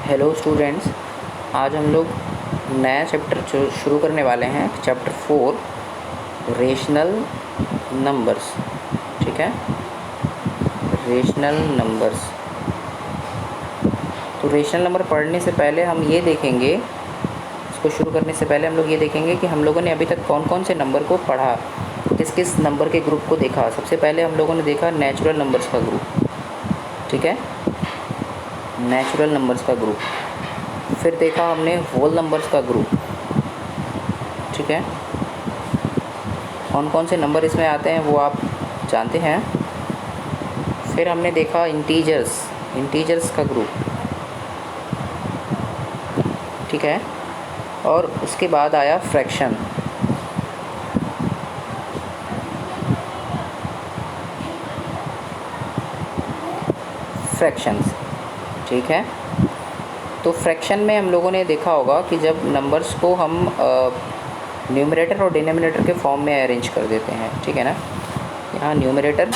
Hello students, आज हम लोग नया चैप्टर शुरू करने वाले हैं। Chapter 4 rational numbers. ठीक है, रेशनल नंबर्स। तो रेशनल नंबर पढ़ने से पहले हम ये देखेंगे, इसको शुरू करने से पहले हम लोग ये देखेंगे कि हम लोगों ने अभी तक कौन कौन से नंबर को पढ़ा, किस किस नंबर के ग्रुप को देखा। सबसे पहले हम लोगों ने देखा नेचुरल नंबर्स का ग्रुप। ठीक है, नेचुरल नंबर्स का ग्रुप। फिर देखा हमने होल नंबर्स का ग्रुप। ठीक है, कौन कौन से नंबर इसमें आते हैं वो आप जानते हैं। फिर हमने देखा इंटीजर्स का ग्रुप। ठीक है, और उसके बाद आया फ्रैक्शंस। ठीक है, तो फ्रैक्शन में हम लोगों ने देखा होगा कि जब नंबर्स को हम न्यूमरेटर और डिनोमिनेटर के फॉर्म में अरेंज कर देते हैं। ठीक है ना, यहाँ न्यूमरेटर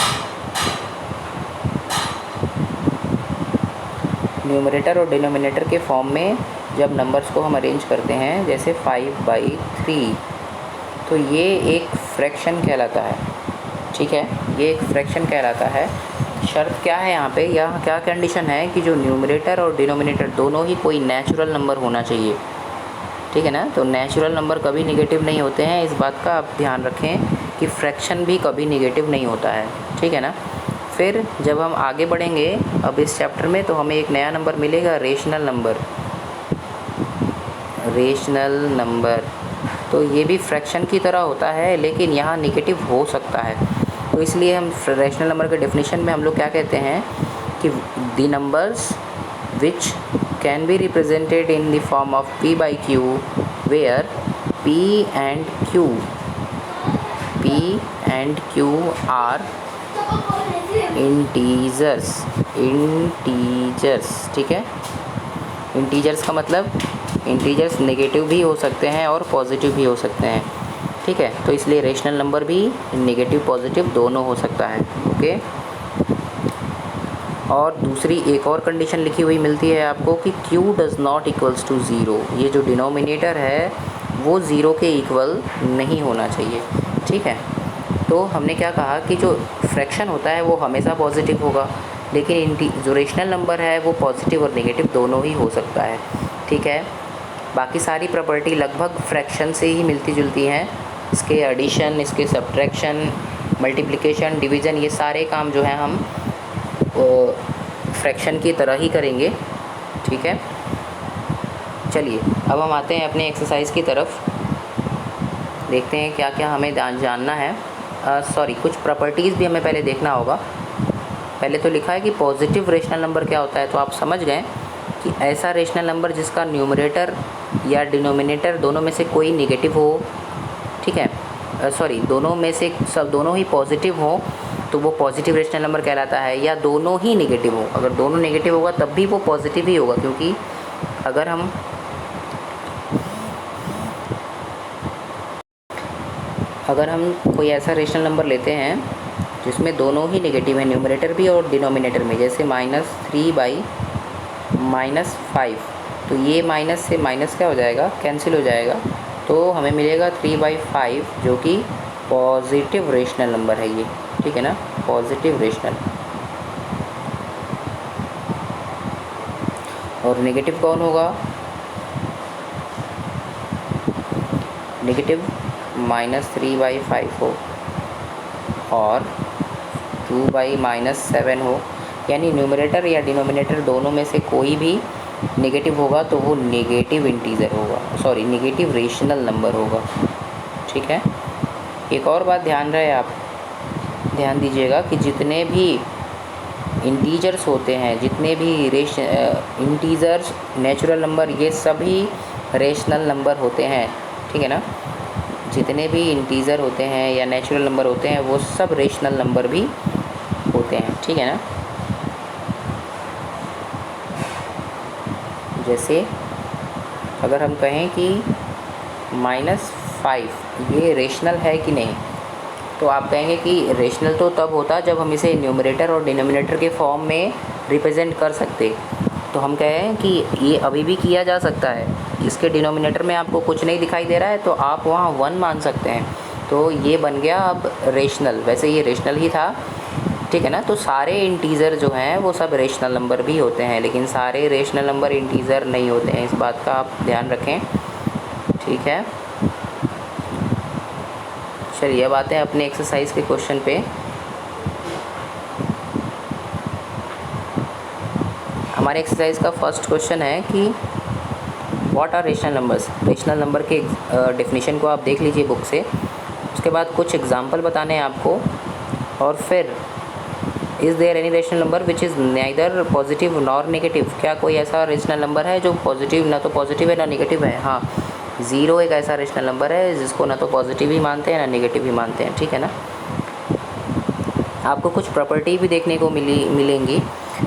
और डिनोमिनेटर के फॉर्म में जब नंबर्स को हम अरेंज करते हैं, जैसे 5/3, तो ये एक फ्रैक्शन कहलाता है। ठीक है, ये एक फ्रैक्शन कहलाता है। शर्त क्या है यहाँ पे, यहाँ क्या कंडीशन है कि जो न्यूमरेटर और डिनोमिनेटर दोनों ही कोई नेचुरल नंबर होना चाहिए। ठीक है ना, तो नेचुरल नंबर कभी नेगेटिव नहीं होते हैं, इस बात का आप ध्यान रखें कि फ्रैक्शन भी कभी नेगेटिव नहीं होता है। ठीक है ना, फिर जब हम आगे बढ़ेंगे अब इस चैप्टर में, तो हमें एक नया नंबर मिलेगा, रेशनल नंबर। तो ये भी फ्रैक्शन की तरह होता है, लेकिन यहाँ नेगेटिव हो सकता है। तो इसलिए हम रेशनल नंबर के डेफिनेशन में हम लोग क्या कहते हैं कि the numbers which can be represented in the form of p/q where p and q are integers. ठीक है, इंटीजर्स का मतलब इंटीजर्स नेगेटिव भी हो सकते हैं और पॉजिटिव भी हो सकते हैं। ठीक है, तो इसलिए रेशनल नंबर भी नेगेटिव पॉजिटिव दोनों हो सकता है। ओके, और दूसरी एक और कंडीशन लिखी हुई मिलती है आपको कि q does not equals to 0। ये जो डिनोमिनेटर है वो 0 के इक्वल नहीं होना चाहिए। ठीक है, तो हमने क्या कहा कि जो फ्रैक्शन होता है वो हमेशा पॉजिटिव होगा, लेकिन जो रेशनल नंबर है वो पॉजिटिव और नेगेटिव दोनों ही हो सकता है। ठीक है, बाकी सारी प्रॉपर्टी लगभग फ्रैक्शन से ही मिलती जुलती हैं। इसके एडिशन, इसके सब्ट्रैक्शन, मल्टीप्लिकेशन, डिवीज़न, ये सारे काम जो हैं हम फ्रैक्शन की तरह ही करेंगे। ठीक है, चलिए अब हम आते हैं अपने एक्सरसाइज की तरफ, देखते हैं क्या क्या हमें जानना है। कुछ प्रॉपर्टीज़ भी हमें पहले देखना होगा। पहले तो लिखा है कि पॉजिटिव रेशनल नंबर क्या होता है, तो आप समझ गए कि ऐसा रेशनल नंबर जिसका न्यूमरेटर या डिनोमिनेटर दोनों में से कोई नेगेटिव हो। ठीक है, दोनों ही पॉजिटिव हो तो वो पॉजिटिव रेशनल नंबर कहलाता है, या दोनों ही नेगेटिव हो। अगर दोनों नेगेटिव होगा तब भी वो पॉजिटिव ही होगा, क्योंकि अगर हम कोई ऐसा रेशनल नंबर लेते हैं जिसमें दोनों ही नेगेटिव है, न्यूमरेटर भी और डिनोमिनेटर में, जैसे -3/-5, तो ये माइनस से माइनस क्या हो जाएगा, कैंसिल हो जाएगा, तो हमें मिलेगा 3/5, जो कि पॉजिटिव रेशनल नंबर है ये। ठीक है ना, पॉजिटिव रेशनल। और नेगेटिव कौन होगा, नेगेटिव -3/5 हो और 2/-7 हो, यानी न्यूमरेटर या डिनोमिनेटर दोनों में से कोई भी नेगेटिव होगा तो वो नेगेटिव नेगेटिव रेशनल नंबर होगा। ठीक है, एक और बात ध्यान दीजिएगा कि जितने भी इंटीजर्स होते हैं, जितने भी इंटीजर्स, नेचुरल नंबर, ये सभी रेशनल नंबर होते हैं। ठीक है ना, जितने भी इंटीजर होते हैं या नेचुरल नंबर होते हैं वो सब रेशनल नंबर भी होते हैं। ठीक है ना, जैसे अगर हम कहें कि -5 ये रेशनल है कि नहीं, तो आप कहेंगे कि रेशनल तो तब होता जब हम इसे न्यूमरेटर और डिनोमिनेटर के फॉर्म में रिप्रेजेंट कर सकते। तो हम कह रहे हैं कि ये अभी भी किया जा सकता है। इसके डिनोमिनेटर में आपको कुछ नहीं दिखाई दे रहा है तो आप वहाँ 1 मान सकते हैं। तो ये बन गया अब रेशनल, वैसे ये रेशनल ही था, ठीक है ना। तो सारे इंटीज़र जो हैं वो सब रेशनल नंबर भी होते हैं, लेकिन सारे रेशनल नंबर इंटीज़र नहीं होते हैं, इस बात का आप ध्यान रखें, ठीक है। चलिए अब आते हैं अपने एक्सरसाइज के क्वेश्चन पे। हमारे एक्सरसाइज का फर्स्ट क्वेश्चन है कि what are rational numbers. Rational number के डेफिनेशन को आप देख लीजिए बुक से, उसके बाद कुछ एग्जांपल बताने हैं आपको, और फिर is there any rational number which is neither positive nor negative. क्या कोई ऐसा रेशनल नंबर है जो पॉजिटिव, ना तो पॉजिटिव है ना नेगेटिव है। हाँ, 0 एक ऐसा रेशनल नंबर है जिसको ना तो पॉजिटिव ही मानते हैं ना नेगेटिव ही मानते हैं, ठीक है ना। आपको कुछ प्रॉपर्टी भी देखने को मिलेंगी।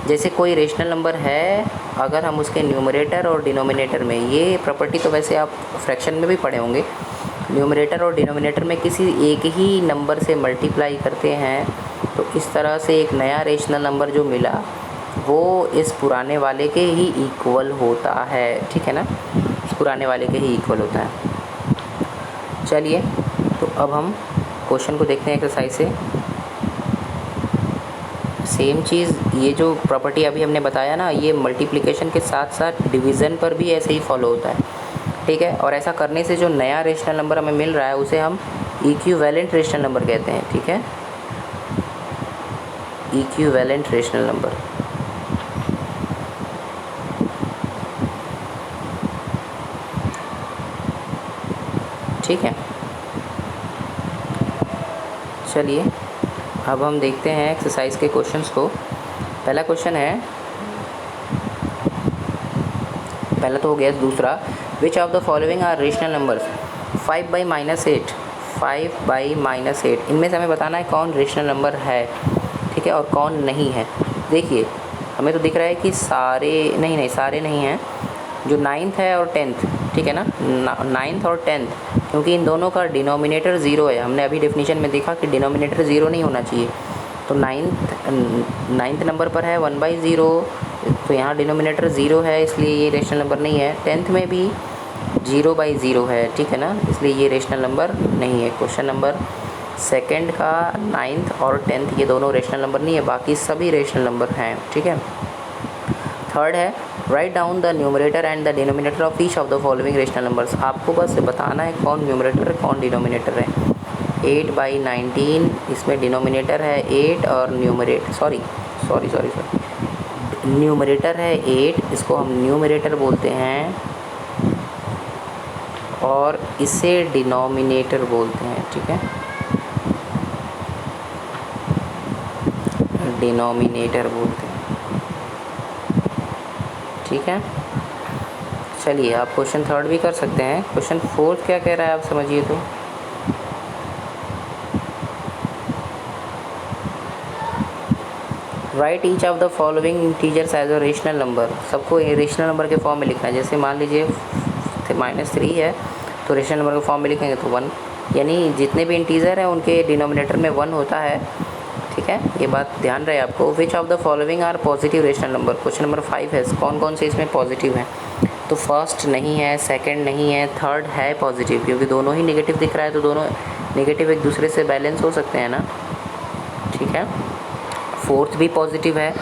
जैसे कोई रेशनल नंबर है, अगर हम उसके न्यूमरेटर और डिनोमिनेटर में, ये प्रॉपर्टी तो वैसे आप फ्रैक्शन में भी पढ़े होंगे, न्यूमरेटर और डिनोमिनेटर में किसी एक ही नंबर से मल्टीप्लाई करते हैं तो इस तरह से एक नया रेशनल नंबर जो मिला वो इस पुराने वाले के ही इक्वल होता है, ठीक है ना, इस पुराने वाले के ही इक्वल होता है। चलिए तो अब हम क्वेश्चन को देखते हैं एक्सरसाइज से। सेम चीज़, ये जो प्रॉपर्टी अभी हमने बताया ना, ये मल्टीप्लिकेशन के साथ साथ डिवीज़न पर भी ऐसे ही फॉलो होता है, ठीक है। और ऐसा करने से जो नया रेशनल नंबर हमें मिल रहा है उसे हम इक्विवेलेंट रेशनल नंबर कहते हैं, ठीक है, इक्विवेलेंट रेशनल नंबर। ठीक है, चलिए अब हम देखते हैं एक्सरसाइज के क्वेश्चंस को। पहला क्वेश्चन है, पहला तो हो गया, दूसरा, which of the following are rational numbers 5/-8, 5/-8, इनमें से हमें बताना है कौन रेशनल नंबर है, ठीक है, और कौन नहीं है। देखिए हमें तो दिख रहा है कि सारे नहीं सारे नहीं हैं, जो 9th है और 10th, ठीक है ना, 9th और 10th, क्योंकि इन दोनों का डिनोमिनेटर 0 है। हमने अभी डेफिनेशन में देखा कि डिनोमिनेटर 0 नहीं होना चाहिए, तो 9th नंबर पर है 1/0, तो यहाँ डिनोमिनेटर 0 है, इसलिए ये रेशनल नंबर नहीं है। 10th में भी 0/0 है, ठीक है ना, इसलिए ये रेशनल नंबर नहीं है। क्वेश्चन नंबर सेकंड का 9th और 10th ये दोनों रेशनल नंबर नहीं है, बाकी सभी रेशनल नंबर हैं, ठीक है। थर्ड है, write down the numerator and the denominator of each of the following rational numbers. आपको बस बताना है कौन न्यूमरेटर है कौन डिनोमिनेटर है। 8/19, इसमें डिनोमिनेटर है 8 और न्यूमरेटर है 8, इसको हम न्यूमरेटर बोलते हैं और इसे डिनोमिनेटर बोलते हैं, ठीक है, डिनोमिनेटर बोलते हैं, ठीक है। चलिए आप क्वेश्चन थर्ड भी कर सकते हैं। क्वेश्चन फोर्थ क्या कह रहा है आप समझिए तो। Write each of the following integers as a rational number. सबको रेशनल नंबर के फॉर्म में लिखना है। जैसे मान लीजिए -3 है तो रेशनल नंबर के फॉर्म में लिखेंगे तो 1, यानी जितने भी इंटीजर हैं उनके डिनोमिनेटर में 1 होता है, ठीक है, ये बात ध्यान रहे आपको। Which of the following are positive rational number. Question number 5 है, कौन कौन से इसमें पॉजिटिव हैं, तो फर्स्ट नहीं है, सेकंड नहीं है, थर्ड है पॉजिटिव, क्योंकि दोनों ही नेगेटिव दिख रहा है तो दोनों नेगेटिव एक दूसरे से बैलेंस हो सकते हैं ना, ठीक है। फोर्थ भी पॉजिटिव है।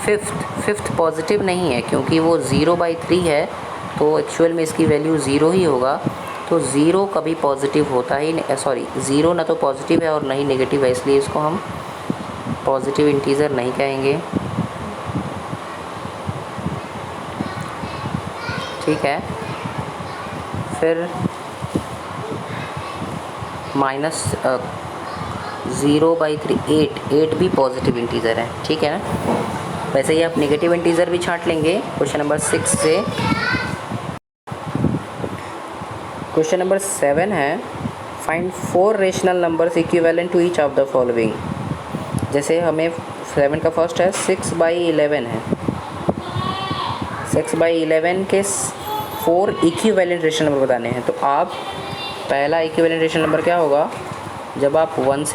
फिफ्थ पॉजिटिव नहीं है क्योंकि वो 0/3 है, तो एक्चुअल में इसकी वैल्यू 0 ही होगा, तो 0 कभी पॉजिटिव होता ही नहीं, 0 ना तो पॉजिटिव है और ना ही नेगेटिव है, इसलिए इसको हम पॉजिटिव इंटीजर नहीं कहेंगे, ठीक है। फिर -0/3, 8 भी पॉजिटिव इंटीजर है, ठीक है ना। वैसे ही आप नेगेटिव इंटीजर भी छांट लेंगे क्वेश्चन नंबर 6 से। क्वेश्चन नंबर 7 है, find 4 rational numbers equivalent to each of the following. जैसे हमें 7 का फर्स्ट है 6/11 है, 6/11 के 4 इक्विवेलेंट रेशनल नंबर बताने हैं। तो आप पहला इक्विवेलेंट रेशनल नंबर क्या होगा, जब आप 2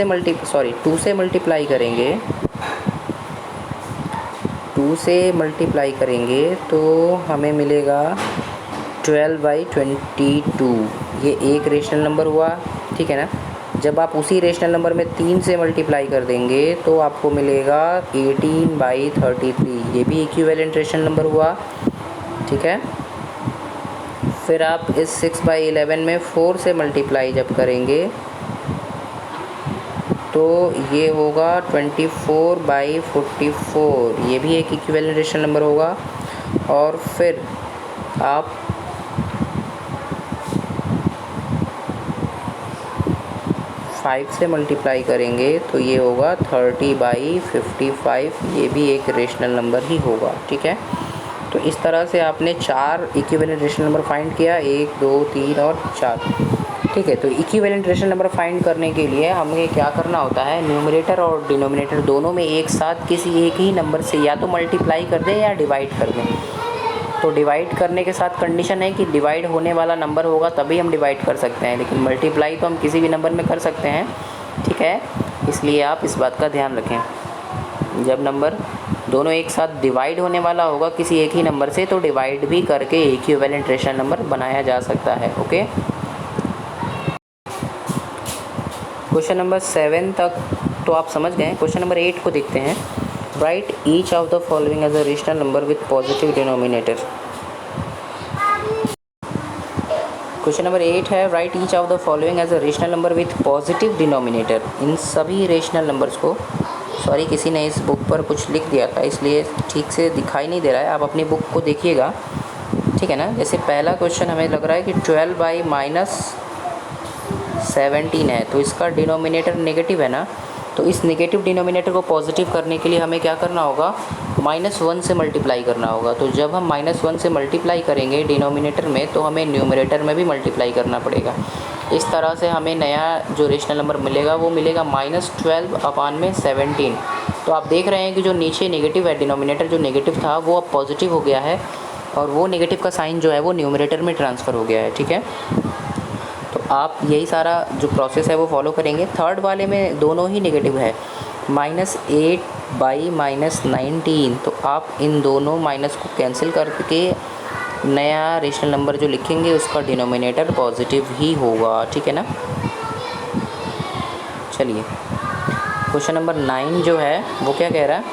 से मल्टीप्लाई करेंगे, 2 से मल्टीप्लाई करेंगे तो हमें मिलेगा 12/22। ये एक रेशनल नंबर हुआ, ठीक है ना। जब आप उसी रेशनल नंबर में 3 से मल्टीप्लाई कर देंगे तो आपको मिलेगा 18/33। ये भी इक्विवेलेंट रेशनल नंबर हुआ, ठीक है। फिर आप इस 6/11 में 4 से मल्टीप्लाई जब करेंगे तो ये होगा 24/44। ये भी एक इक्विवेलेंट रेशनल नंबर होगा। और फिर आप 5 से मल्टीप्लाई करेंगे तो ये होगा 30/55। ये भी एक रेशनल नंबर ही होगा, ठीक है। तो इस तरह से आपने 4 इक्विवेलेंट रेशनल नंबर फाइंड किया, 1, 2, 3 और 4, ठीक है। तो इक्विवेलेंट रेशनल नंबर फाइंड करने के लिए हमें क्या करना होता है, न्यूमरेटर और डिनोमिनेटर दोनों में एक साथ किसी एक ही नंबर से या तो मल्टीप्लाई कर दें या डिवाइड कर दें। तो डिवाइड करने के साथ कंडीशन है कि डिवाइड होने वाला नंबर होगा तभी हम डिवाइड कर सकते हैं, लेकिन मल्टीप्लाई तो हम किसी भी नंबर में कर सकते हैं, ठीक है। इसलिए आप इस बात का ध्यान रखें। जब नंबर दोनों एक साथ डिवाइड होने वाला होगा किसी एक ही नंबर से तो डिवाइड भी करके इक्विवेलेंट रेशनल नंबर बनाया जा सकता है, ओके। क्वेश्चन नंबर 7 तक तो आप समझ गए। क्वेश्चन नंबर 8 को देखते हैं। Write each of the following as a rational number with positive denominator. Question number 8 है, write each of the following as a rational number with positive denominator. इन सभी रेशनल नंबर्स को, सॉरी किसी ने इस बुक पर कुछ लिख दिया था इसलिए ठीक से दिखाई नहीं दे रहा है, आप अपनी बुक को देखिएगा, ठीक है ना। जैसे पहला क्वेश्चन हमें लग रहा है कि 12/-17 है, तो इसका डिनोमिनेटर नेगेटिव है ना। तो इस नेगेटिव डिनोमिनेटर को पॉजिटिव करने के लिए हमें क्या करना होगा, -1 से मल्टीप्लाई करना होगा। तो जब हम -1 से मल्टीप्लाई करेंगे डिनोमिनेटर में तो हमें न्यूमरेटर में भी मल्टीप्लाई करना पड़ेगा। इस तरह से हमें नया जो रेशनल नंबर मिलेगा वो मिलेगा -12/17। तो आप देख रहे हैं कि जो नीचे नेगेटिव है, डिनोमिनेटर जो नेगेटिव था वो अब पॉजिटिव हो गया है और वो नेगेटिव का साइन जो है वो न्यूमरेटर में ट्रांसफ़र हो गया है, ठीक है। तो आप यही सारा जो प्रोसेस है वो फॉलो करेंगे। थर्ड वाले में दोनों ही नेगेटिव है, -8/-19। तो आप इन दोनों माइनस को कैंसिल करके नया रेशनल नंबर जो लिखेंगे उसका डिनोमिनेटर पॉजिटिव ही होगा, ठीक है ना। चलिए क्वेश्चन नंबर 9 जो है वो क्या कह रहा है,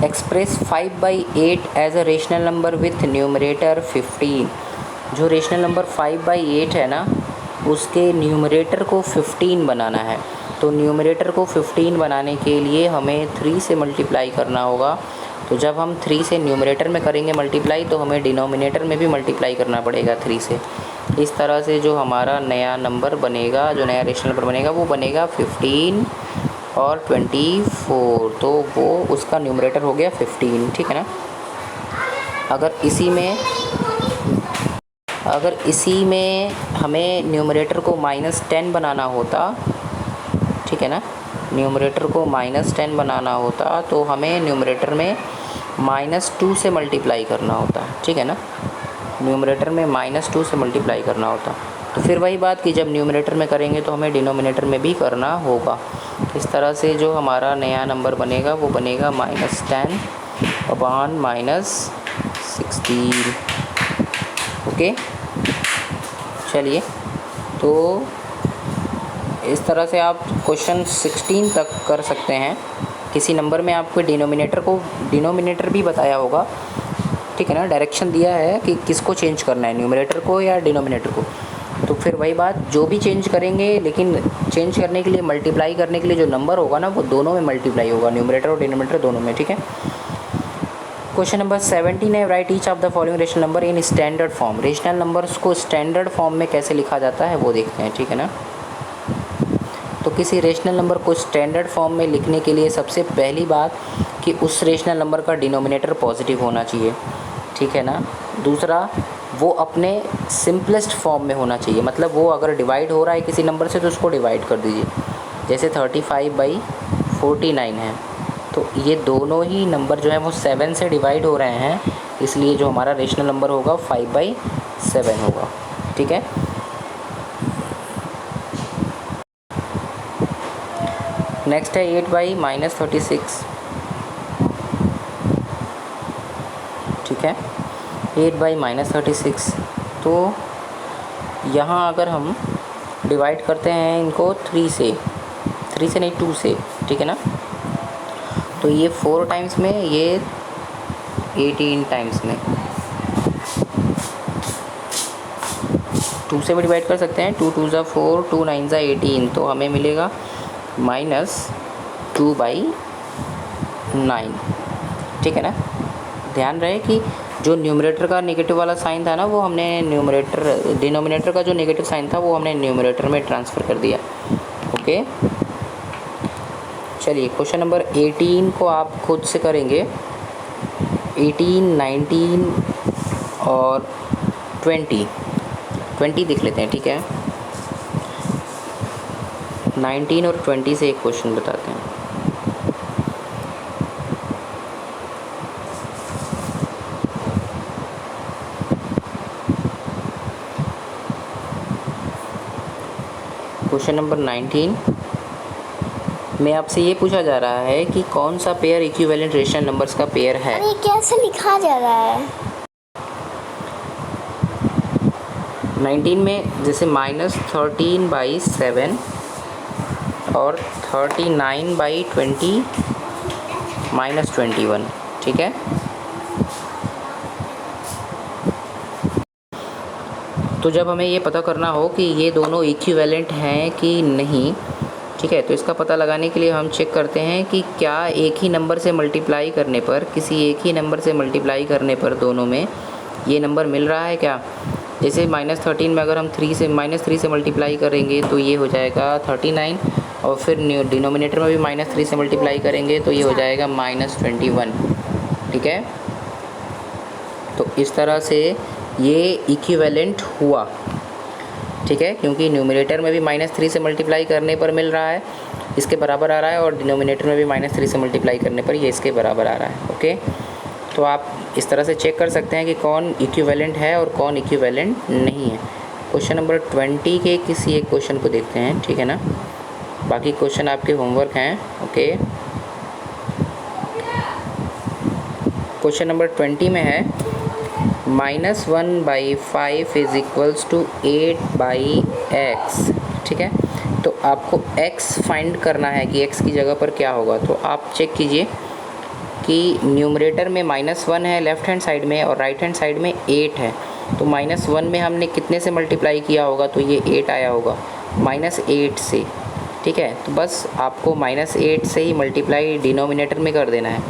express 5/8 as a rational number with numerator 15। जो रेशनल नंबर 5/8 है ना उसके न्यूमरेटर को 15 बनाना है। तो न्यूमरेटर को 15 बनाने के लिए हमें 3 से मल्टीप्लाई करना होगा। तो जब हम 3 से न्यूमरेटर में करेंगे मल्टीप्लाई तो हमें डिनोमिनेटर में भी मल्टीप्लाई करना पड़ेगा 3 से। इस तरह से जो हमारा नया नंबर बनेगा, जो नया रेशनल नंबर बनेगा वो बनेगा 15 और 24। तो वो उसका न्यूमरेटर हो गया 15, ठीक है ना। अगर इसी में हमें न्यूमरेटर को -10 बनाना होता, ठीक है ना, न्यूमरेटर को -10 बनाना होता तो हमें न्यूमरेटर में -2 से मल्टीप्लाई करना होता, ठीक है ना। न्यूमरेटर में -2 से मल्टीप्लाई करना होता। तो फिर वही बात कि जब न्यूमरेटर में करेंगे तो हमें डिनोमिनेटर में भी करना होगा। इस तरह से जो हमारा नया नंबर बनेगा वो बनेगा -10/-16, ओके। चलिए तो इस तरह से आप क्वेश्चन 16 तक कर सकते हैं। किसी नंबर में आपको डिनोमिनेटर भी बताया होगा, ठीक है ना, डायरेक्शन दिया है कि किसको चेंज करना है, न्यूमरेटर को या डिनोमिनेटर को। तो फिर वही बात, जो भी चेंज करेंगे, लेकिन चेंज करने के लिए, मल्टीप्लाई करने के लिए जो नंबर होगा ना वो दोनों में मल्टीप्लाई होगा, न्यूमरेटर और डिनोमिनेटर दोनों में, ठीक है। क्वेश्चन नंबर 17 है, write each of the following rational number in standard form. Rational numbers को स्टैंडर्ड फॉर्म में कैसे लिखा जाता है वो देखते हैं, ठीक है ना। तो किसी रेशनल नंबर को स्टैंडर्ड फॉर्म में लिखने के लिए सबसे पहली बात कि उस रेशनल नंबर का डिनोमिनेटर पॉजिटिव होना चाहिए, ठीक है ना। दूसरा, वो अपने सिंपलेस्ट फॉर्म में होना चाहिए, मतलब वो अगर डिवाइड हो रहा है किसी नंबर से तो उसको डिवाइड कर दीजिए। जैसे 35/49 है, तो ये दोनों ही नंबर जो है वो 7 से डिवाइड हो रहे हैं, इसलिए जो हमारा रेशनल नंबर होगा 5/7 होगा। ठीक है, नेक्स्ट है 8/-36। ठीक है, 8/-36। तो यहाँ अगर हम डिवाइड करते हैं इनको 3 से नहीं 2 से, ठीक है ना, तो ये 4 टाइम्स में, ये 18 टाइम्स में। 2 से भी डिवाइड कर सकते हैं, 2 2 ज़ा 4, 2 9 ज़ा 18, तो हमें मिलेगा -2/9। ठीक है ना, ध्यान रहे कि जो न्यूमरेटर का नेगेटिव वाला साइन था ना, वो हमने डिनोमिनेटर का जो नेगेटिव साइन था वो हमने न्यूमरेटर में ट्रांसफ़र कर दिया। ओके, चलिए क्वेश्चन नंबर 18 को आप खुद से करेंगे। 18, 19 और 20 देख लेते हैं। ठीक है, 19 और 20 से एक क्वेश्चन बताते हैं। क्वेश्चन नंबर 19 में आपसे ये पूछा जा रहा है कि कौन सा पेयर इक्विवेलेंट रेशनल नंबर्स का पेयर है। ये कैसे लिखा जा रहा है? 19 में जैसे -13/7 और 39/20 -21। ठीक है, तो जब हमें ये पता करना हो कि ये दोनों इक्विवेलेंट हैं कि नहीं, ठीक है, तो इसका पता लगाने के लिए हम चेक करते हैं कि क्या एक ही नंबर से मल्टीप्लाई करने पर, किसी एक ही नंबर से मल्टीप्लाई करने पर दोनों में ये नंबर मिल रहा है क्या। जैसे -13 में अगर हम -3 से मल्टीप्लाई करेंगे तो ये हो जाएगा 39, और फिर डिनोमिनेटर में भी -3 से मल्टीप्लाई करेंगे तो ये हो जाएगा -21। ठीक है, तो इस तरह से ये इक्विवेलेंट हुआ। ठीक है, क्योंकि न्यूमरेटर में भी -3 से मल्टीप्लाई करने पर मिल रहा है, इसके बराबर आ रहा है, और डिनोमिनेटर में भी -3 से मल्टीप्लाई करने पर ये इसके बराबर आ रहा है। ओके, तो आप इस तरह से चेक कर सकते हैं कि कौन इक्विवेलेंट है और कौन इक्विवेलेंट नहीं है। क्वेश्चन नंबर 20 के किसी एक क्वेश्चन को देखते हैं। ठीक है ना, बाकी क्वेश्चन आपके होमवर्क हैं। ओके, क्वेश्चन नंबर 20 में है -1/5 इज इक्वल्स टू 8/x। ठीक है, तो आपको x फाइंड करना है कि x की जगह पर क्या होगा। तो आप चेक कीजिए कि न्यूमरेटर में -1 है लेफ़्ट हैंड साइड में, और राइट हैंड साइड में 8 है। तो -1 में हमने कितने से मल्टीप्लाई किया होगा, तो ये 8 आया होगा -8 से। ठीक है, तो बस आपको -8 से ही मल्टीप्लाई डिनोमिनेटर में कर देना है।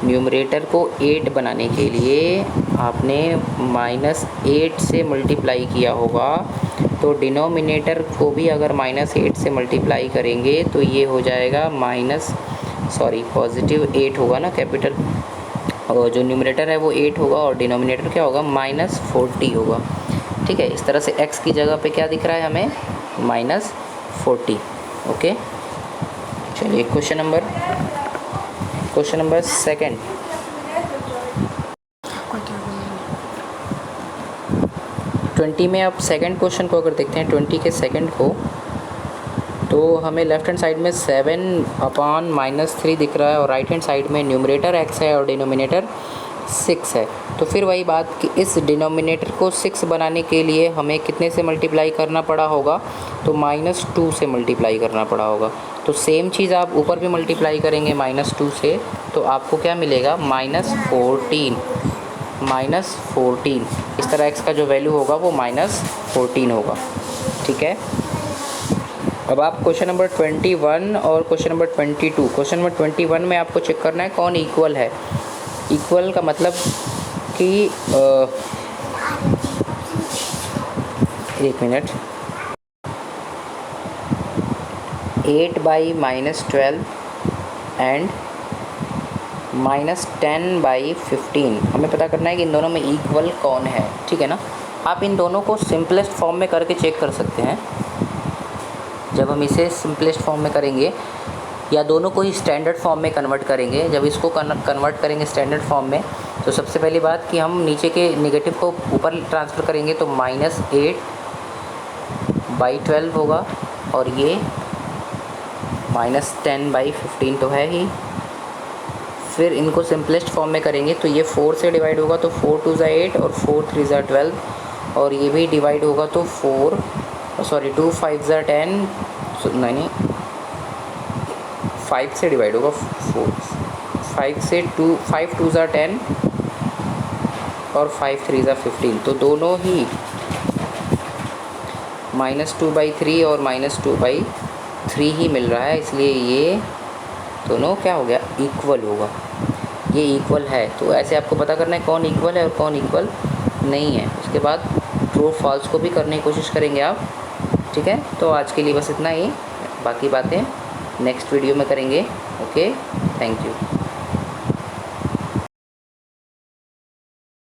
न्यूमरेटर को 8 बनाने के लिए आपने -8 से मल्टीप्लाई किया होगा, तो डिनोमिनेटर को भी अगर -8 से मल्टीप्लाई करेंगे तो ये हो जाएगा +8 होगा ना, कैपिटल, और जो न्यूमरेटर है वो 8 होगा और डिनोमिनेटर क्या होगा, -40 होगा। ठीक है, इस तरह से x की जगह पे क्या दिख रहा है हमें, -40। ओके, चलिए क्वेश्चन नंबर 2 20 में आप सेकंड क्वेश्चन को अगर देखते हैं, 20 के सेकंड को, तो हमें लेफ्ट हैंड साइड में 7/-3 दिख रहा है, और राइट हैंड साइड में न्यूमरेटर x है और डिनोमिनेटर 6 है। तो फिर वही बात कि इस डिनोमिनेटर को 6 बनाने के लिए हमें कितने से मल्टीप्लाई करना पड़ा होगा, तो -2 से मल्टीप्लाई करना पड़ा होगा। तो सेम चीज़ आप ऊपर भी मल्टीप्लाई करेंगे -2 से, तो आपको क्या मिलेगा, -14। इस तरह x का जो वैल्यू होगा वो -14 होगा। ठीक है, अब आप क्वेश्चन नंबर 21 और क्वेश्चन नंबर 22, क्वेश्चन नंबर 21 में आपको चेक करना है कौन इक्वल है। इक्वल का मतलब कि एक मिनट, 8/-12 एंड -10/15, हमें पता करना है कि इन दोनों में इक्वल कौन है। ठीक है ना, आप इन दोनों को सिंपलेस्ट फॉर्म में करके चेक कर सकते हैं। जब हम इसे सिंपलेस्ट फॉर्म में करेंगे या दोनों को ही स्टैंडर्ड फॉर्म में कन्वर्ट करेंगे। जब इसको कन्वर्ट करेंगे स्टैंडर्ड फॉर्म में, तो सबसे पहली बात कि हम नीचे के नेगेटिव को ऊपर ट्रांसफ़र करेंगे, तो -8/12 होगा, और ये -10/15 तो है ही। फिर इनको सिंपलेस्ट फॉर्म में करेंगे तो ये 4 से डिवाइड होगा, तो 4 2 8 और 4 3 12, और ये भी डिवाइड होगा तो 2 5 10, नहीं 5 से डिवाइड होगा, 5 2 10 और 5 3 15, तो दोनों ही -2/3 और -2/3 ही मिल रहा है, इसलिए ये दोनों क्या हो गया, इक्वल होगा। ये इक्वल है, तो ऐसे आपको पता करना है कौन इक्वल है और कौन इक्वल नहीं है। उसके बाद ट्रू फॉल्स को भी करने की कोशिश करेंगे आप, ठीक है। तो आज के लिए बस इतना ही, बाकी बातें नेक्स्ट वीडियो में करेंगे। Okay, thank you.